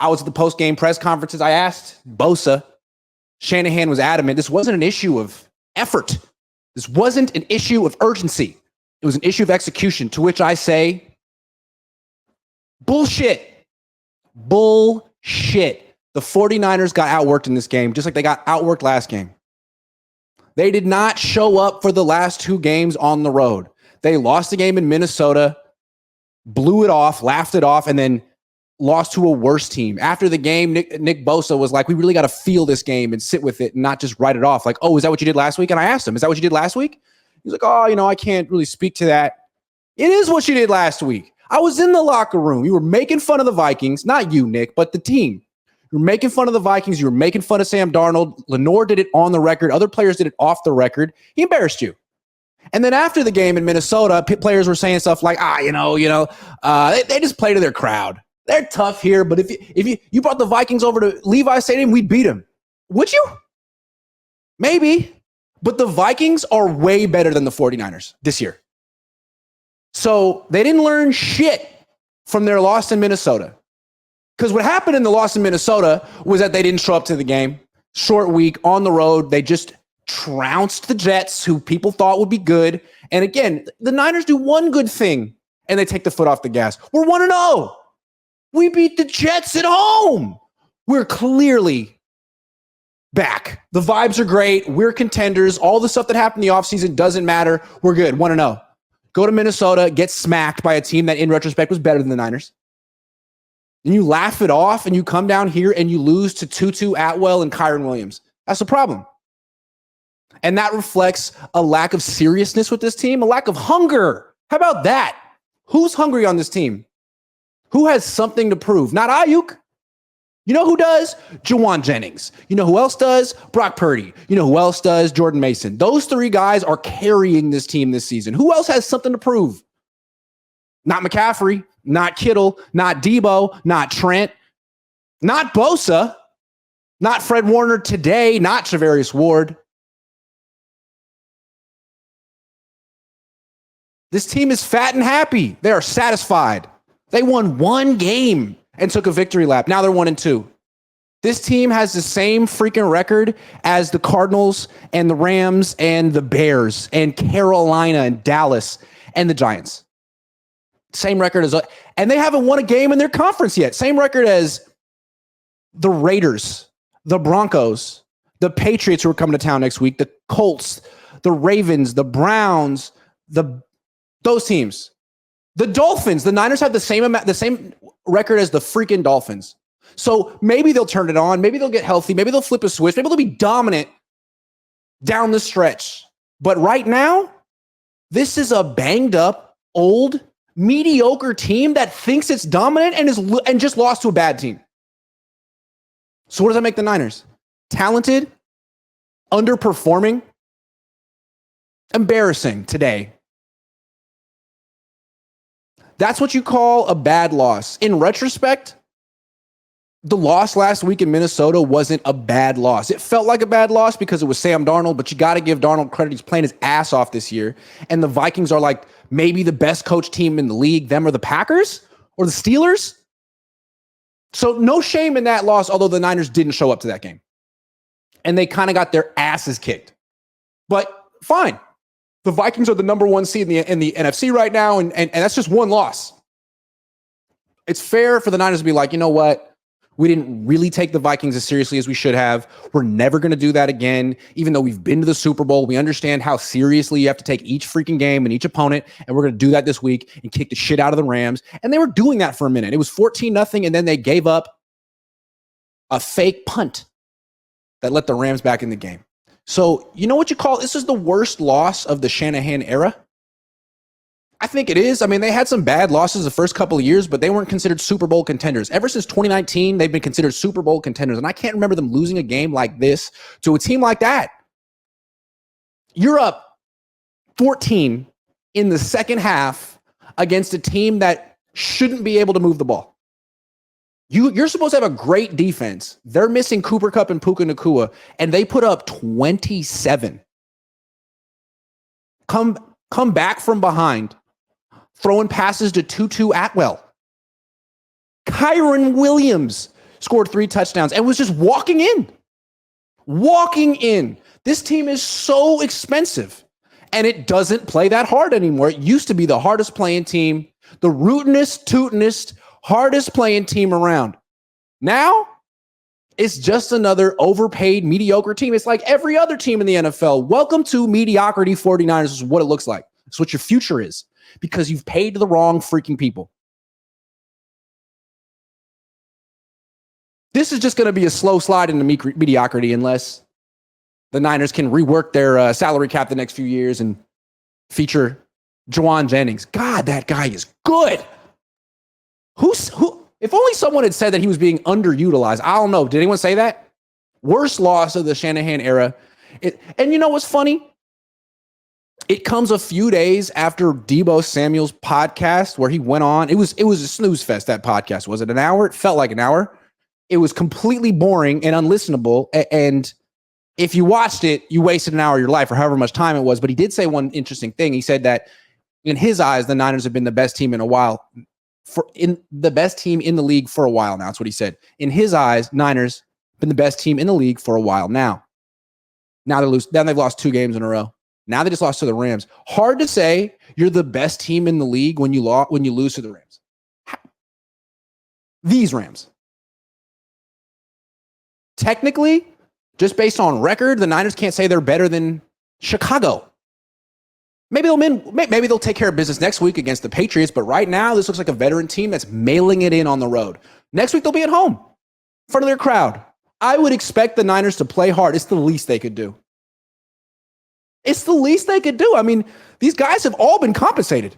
I was at the post-game press conferences. I asked Bosa. Shanahan was adamant. This wasn't an issue of effort. This wasn't an issue of urgency. It was an issue of execution, to which I say, bullshit. Bullshit. The 49ers got outworked in this game, just like they got outworked last game. They did not show up for the last two games on the road. They lost the game in Minnesota, blew it off, laughed it off, and then lost to a worse team. After the game, Nick Bosa was like, we really got to feel this game and sit with it and not just write it off. Like, oh, is that what you did last week? And I asked him, is that what you did last week? He's like, oh, I can't really speak to that. It is what you did last week. I was in the locker room. You were making fun of the Vikings. Not you, Nick, but the team. You were making fun of the Vikings. You were making fun of Sam Darnold. Lenore did it on the record. Other players did it off the record. He embarrassed you. And then after the game in Minnesota, players were saying stuff like, they just play to their crowd. They're tough here, but if you brought the Vikings over to Levi Stadium, we'd beat them. Would you? Maybe. But the Vikings are way better than the 49ers this year. So they didn't learn shit from their loss in Minnesota. Because what happened in the loss in Minnesota was that they didn't show up to the game. Short week, on the road. They just trounced the Jets, who people thought would be good. And again, the Niners do one good thing, and they take the foot off the gas. We're 1-0. We beat the Jets at home. We're clearly back. The vibes are great. We're contenders. All the stuff that happened in the offseason doesn't matter. We're good. 1-0. Go to Minnesota, get smacked by a team that in retrospect was better than the Niners. And you laugh it off, and you come down here and you lose to Tutu Atwell and Kyron Williams. That's the problem. And that reflects a lack of seriousness with this team, a lack of hunger. How about that? Who's hungry on this team? Who has something to prove? Not Ayuk. You know who does? Juwan Jennings. You know who else does? Brock Purdy. You know who else does? Jordan Mason. Those three guys are carrying this team this season. Who else has something to prove? Not McCaffrey, not Kittle, not Debo, not Trent, not Bosa, not Fred Warner today, not Charvarius Ward. This team is fat and happy. They are satisfied. They won one game and took a victory lap. Now they're 1-2. This team has the same freaking record as the Cardinals and the Rams and the Bears and Carolina and Dallas and the Giants. Same record as, and they haven't won a game in their conference yet. Same record as the Raiders, the Broncos, the Patriots who are coming to town next week, the Colts, the Ravens, the Browns, those teams. The Dolphins, the Niners have the same record as the freaking Dolphins. So maybe they'll turn it on. Maybe they'll get healthy. Maybe they'll flip a switch. Maybe they'll be dominant down the stretch. But right now, this is a banged up, old, mediocre team that thinks it's dominant and just lost to a bad team. So what does that make the Niners? Talented, underperforming, embarrassing today. That's what you call a bad loss. In retrospect, the loss last week in Minnesota wasn't a bad loss. It felt like a bad loss because it was Sam Darnold, but you got to give Darnold credit. He's playing his ass off this year. And the Vikings are like maybe the best coach team in the league, them or the Packers or the Steelers. So no shame in that loss, although the Niners didn't show up to that game. And they kind of got their asses kicked. But fine. The Vikings are the number one seed in the NFC right now, and that's just one loss. It's fair for the Niners to be like, you know what? We didn't really take the Vikings as seriously as we should have. We're never going to do that again. Even though we've been to the Super Bowl, we understand how seriously you have to take each freaking game and each opponent, and we're going to do that this week and kick the shit out of the Rams. And they were doing that for a minute. It was 14-0, and then they gave up a fake punt that let the Rams back in the game. So, you know what you call this is the worst loss of the Shanahan era? I think it is. I mean, they had some bad losses the first couple of years, but they weren't considered Super Bowl contenders. Ever since 2019, they've been considered Super Bowl contenders, and I can't remember them losing a game like this to a team like that. You're up 14 in the second half against a team that shouldn't be able to move the ball. You're supposed to have a great defense. They're missing Cooper Kupp and Puka Nacua, and they put up 27. Come back from behind, throwing passes to Tutu Atwell. Kyron Williams scored 3 touchdowns, and was just walking in. Walking in. This team is so expensive, and it doesn't play that hard anymore. It used to be the hardest playing team, the rootinest, tootinest, hardest playing team around. Now, it's just another overpaid, mediocre team. It's like every other team in the NFL. Welcome to mediocrity 49ers is what it looks like. It's what your future is because you've paid the wrong freaking people. This is just going to be a slow slide into mediocrity unless the Niners can rework their salary cap the next few years and feature Juwan Jennings. God, that guy is good. Who? If only someone had said that he was being underutilized. I don't know. Did anyone say that? Worst loss of the Shanahan era. And you know what's funny? It comes a few days after Deebo Samuel's podcast where he went on. It was a snooze fest, that podcast. Was it an hour? It felt like an hour. It was completely boring and unlistenable. And if you watched it, you wasted an hour of your life or however much time it was. But he did say one interesting thing. He said that in his eyes, the Niners have been the best team in a while. The best team in the league for a while now. That's what he said. In his eyes, Niners been the best team in the league for a while now. Now they've lost 2 games in a row. Now they just lost to the Rams. Hard to say you're the best team in the league when you lose to the Rams. These Rams. Technically, just based on record, the Niners can't say they're better than Chicago. Maybe they'll take care of business next week against the Patriots, but right now, this looks like a veteran team that's mailing it in on the road. Next week, they'll be at home in front of their crowd. I would expect the Niners to play hard. It's the least they could do. It's the least they could do. I mean, these guys have all been compensated.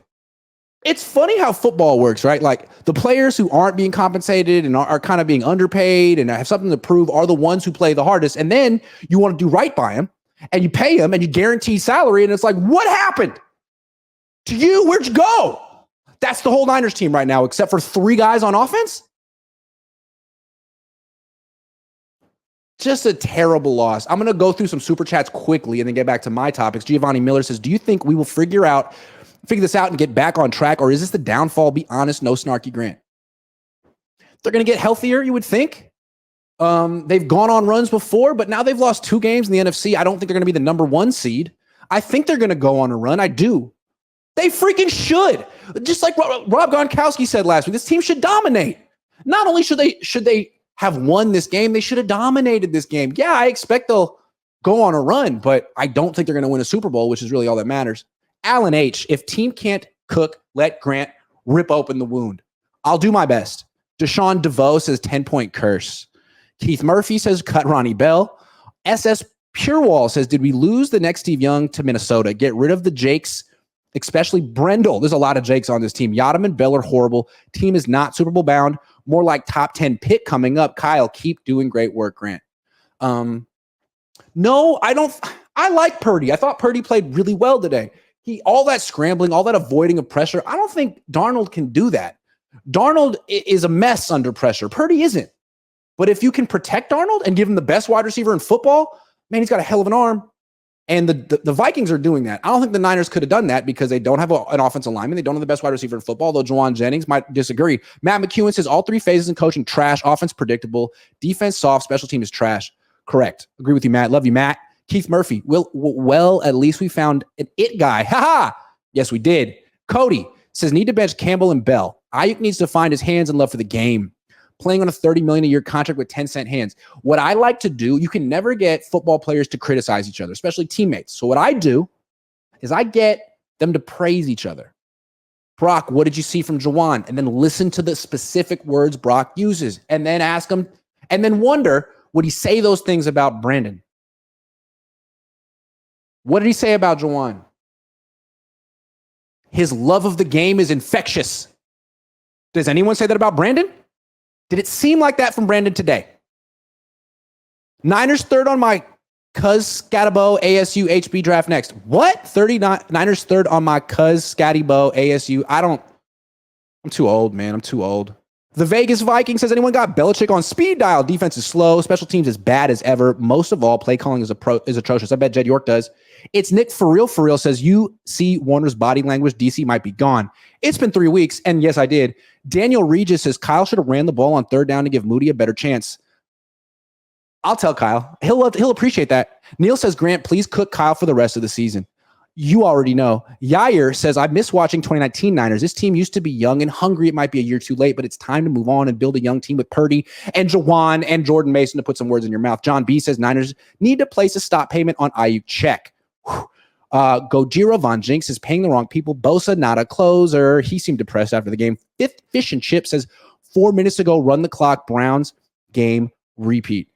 It's funny how football works, right? Like the players who aren't being compensated and are kind of being underpaid and have something to prove are the ones who play the hardest. And then you want to do right by them. And you pay them and you guarantee salary. And it's like, what happened to you? Where'd you go? That's the whole Niners team right now, except for 3 guys on offense. Just a terrible loss. I'm going to go through some super chats quickly and then get back to my topics. Giovanni Miller says, do you think we will figure this out and get back on track? Or is this the downfall? Be honest, no snarky Grant. They're going to get healthier, you would think. They've gone on runs before, but now they've lost 2 games in the NFC. I don't think they're going to be the number 1 seed. I think they're going to go on a run. I do. They freaking should. Just like Rob Gronkowski said last week, this team should dominate. Not only should they have won this game, they should have dominated this game. Yeah, I expect they'll go on a run, but I don't think they're going to win a Super Bowl, which is really all that matters. Alan H., if team can't cook, let Grant rip open the wound. I'll do my best. Deshaun DeVoe says 10-point curse. Keith Murphy says, cut Ronnie Bell. SS Purewall says, did we lose the next Steve Young to Minnesota? Get rid of the Jakes, especially Brendel. There's a lot of Jakes on this team. Yadam and Bell are horrible. Team is not Super Bowl bound. More like top 10 pick coming up. Kyle, keep doing great work, Grant. No, I don't. I like Purdy. I thought Purdy played really well today. All that scrambling, all that avoiding of pressure. I don't think Darnold can do that. Darnold is a mess under pressure. Purdy isn't. But if you can protect Darnold and give him the best wide receiver in football, man, he's got a hell of an arm. And the Vikings are doing that. I don't think the Niners could have done that because they don't have an offensive lineman. They don't have the best wide receiver in football, though Juwan Jennings might disagree. Matt McEwen says all 3 phases in coaching, trash. Offense, predictable. Defense, soft. Special team is trash. Correct. Agree with you, Matt. Love you, Matt. Keith Murphy. Well, at least we found an it guy. Ha-ha. Yes, we did. Cody says need to bench Campbell and Bell. Ayuk needs to find his hands and love for the game. Playing on a $30 million a year contract with 10-cent hands. What I like to do, you can never get football players to criticize each other, especially teammates. So what I do is I get them to praise each other. Brock, what did you see from Juwan? And then listen to the specific words Brock uses and then ask him and then wonder, would he say those things about Brandon? What did he say about Juwan? His love of the game is infectious. Does anyone say that about Brandon? Did it seem like that from Brandon today? Niners third on my Cuz Scatabo ASU HB draft next. What? 39 Niners third on my Cuz Scatabo ASU. I'm too old, man. I'm too old. The Vegas Vikings says, anyone got Belichick on speed dial? Defense is slow. Special teams is bad as ever. Most of all, play calling is atrocious. I bet Jed York does. It's Nick for real says, you see Warner's body language. DC might be gone. It's been 3 weeks. And yes, I did. Daniel Regis says, Kyle should have ran the ball on third down to give Moody a better chance. I'll tell Kyle. He'll appreciate that. Neil says, Grant, please cook Kyle for the rest of the season. You already know. Yair says, I miss watching 2019 Niners. This team used to be young and hungry. It might be a year too late, but it's time to move on and build a young team with Purdy and Jawan and Jordan Mason, to put some words in your mouth. John B says, Niners need to place a stop payment on Ayuk. Check. Gojira Von Jinx is paying the wrong people. Bosa, not a closer. He seemed depressed after the game. Fish and Chip says, 4 minutes ago, run the clock. Browns game repeat.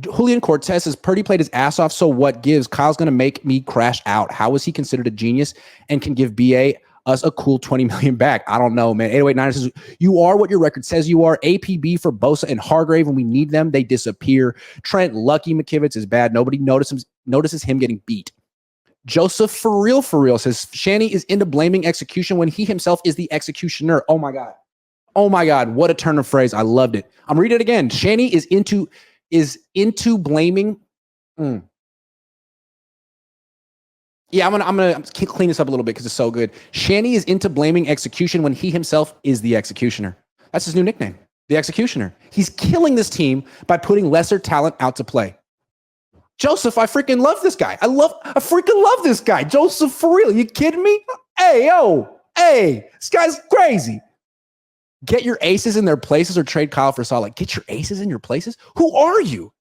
Julian Cortez says, Purdy played his ass off, so what gives? Kyle's going to make me crash out. How is he considered a genius and can give BA us a cool $20 million back? I don't know, man. 808 says, you are what your record says you are. APB for Bosa and Hargrave. When we need them, they disappear. Trent Lucky McKivitz is bad. Nobody notices him getting beat. Joseph for real says, Shanny is into blaming execution when he himself is the executioner. Oh my God. What a turn of phrase. I loved it. I'm reading it again. Shanny is into blaming. Yeah, I'm gonna clean this up a little bit because it's so good. Shanny is into blaming execution when he himself is the executioner. That's his new nickname, the executioner. He's killing this team by putting lesser talent out to play. Joseph, I freaking love this guy. I freaking love this guy. Joseph, for real. You kidding me? Hey, this guy's crazy. Get your aces in their places or trade Kyle for Solid. Get your aces in your places? Who are you?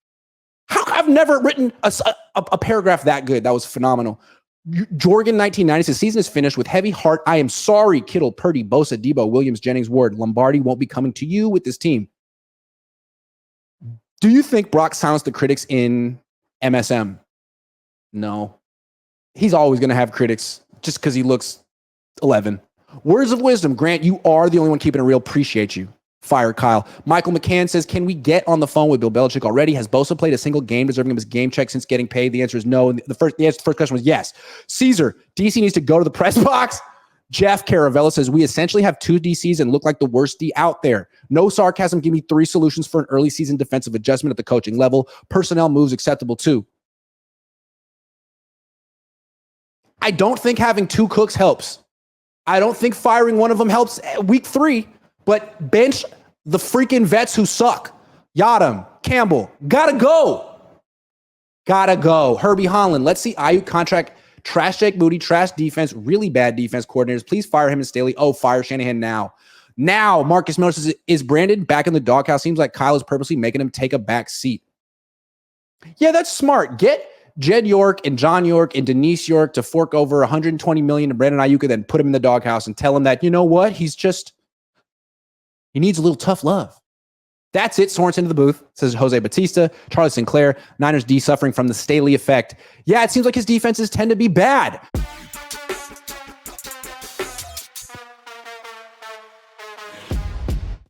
I've never written a paragraph that good. That was phenomenal. Jorgen 1990 says, season is finished with heavy heart. I am sorry, Kittle, Purdy, Bosa, Debo, Williams, Jennings, Ward. Lombardi won't be coming to you with this team. Do you think Brock silenced the critics in MSM? No. He's always going to have critics just because he looks 11. Words of wisdom. Grant, you are the only one keeping it real. Appreciate you. Fire Kyle. Michael McCann says, can we get on the phone with Bill Belichick already? Has Bosa played a single game deserving of his game check since getting paid? The answer is no. And the first question was yes. Caesar, DC needs to go to the press box. Jeff Caravella says, we essentially have 2 DCs and look like the worst D out there. No sarcasm. Give me 3 solutions for an early season defensive adjustment at the coaching level. Personnel moves acceptable too. I don't think having 2 cooks helps. I don't think firing one of them helps week 3, but bench the freaking vets who suck. Yadam, Campbell, gotta go. Herbie Holland, let's see Ayuk contract. Trash Jake Moody, trash defense, really bad defense coordinators. Please fire him and Staley. Oh, fire Shanahan now. Marcus Miller says, is Brandon back in the doghouse? Seems like Kyle is purposely making him take a back seat. Yeah, that's smart. Get Jed York and John York and Denise York to fork over $120 million to Brandon Ayuk and then put him in the doghouse and tell him that, you know what? He needs a little tough love. That's it. Sorensen to the booth, says Jose Batista. Charlie Sinclair, Niners D suffering from the Staley effect. Yeah, it seems like his defenses tend to be bad.